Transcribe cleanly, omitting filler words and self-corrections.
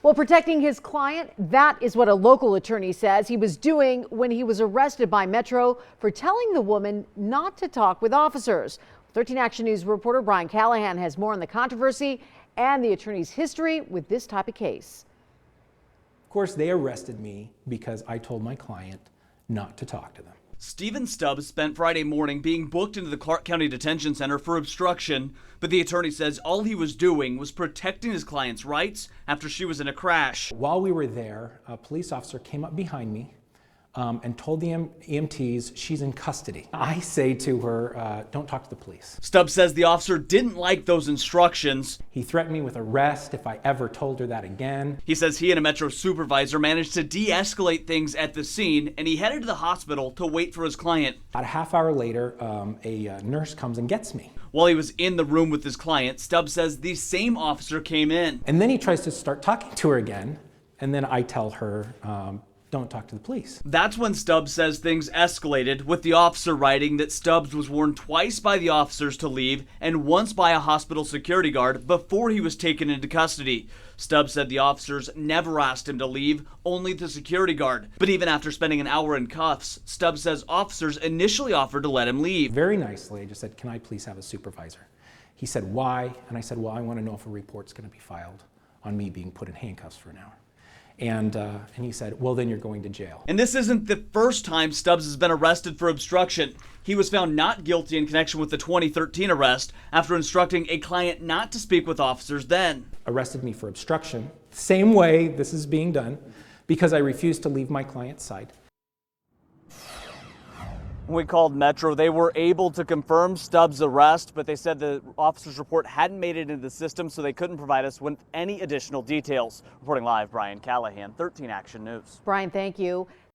Well, protecting his client, that is what a local attorney says he was doing when he was arrested by Metro for telling the woman not to talk with officers. 13 Action News reporter Brian Callahan has more on the controversy and the attorney's history with this type of case. Of course, they arrested me because I told my client not to talk to them. Stephen Stubbs spent Friday morning being booked into the Clark County Detention Center for obstruction, but the attorney says all he was doing was protecting his client's rights after she was in a crash. While we were there, a police officer came up behind me and told the EMTs she's in custody. I say to her, don't talk to the police. Stubbs says the officer didn't like those instructions. He threatened me with arrest if I ever told her that again. He says he and a Metro supervisor managed to de-escalate things at the scene, and he headed to the hospital to wait for his client. About a half hour later, a nurse comes and gets me. While he was in the room with his client, Stubbs says the same officer came in. And then he tries to start talking to her again, and then I tell her, don't talk to the police. That's when Stubbs says things escalated, with the officer writing that Stubbs was warned twice by the officers to leave and once by a hospital security guard before he was taken into custody. Stubbs said the officers never asked him to leave, only the security guard. But even after spending an hour in cuffs, Stubbs says officers initially offered to let him leave. Very nicely, I just said, can I please have a supervisor? He said, why? And I said, well, I want to know if a report's going to be filed on me being put in handcuffs for an hour. And he said, well, then you're going to jail. And this isn't the first time Stubbs has been arrested for obstruction. He was found not guilty in connection with the 2013 arrest after instructing a client not to speak with officers then. Arrested me for obstruction, same way this is being done, because I refused to leave my client's side. When we called Metro, they were able to confirm Stubbs' arrest, but they said the officer's report hadn't made it into the system, so they couldn't provide us with any additional details. Reporting live, Brian Callahan, 13 Action News. Brian, thank you.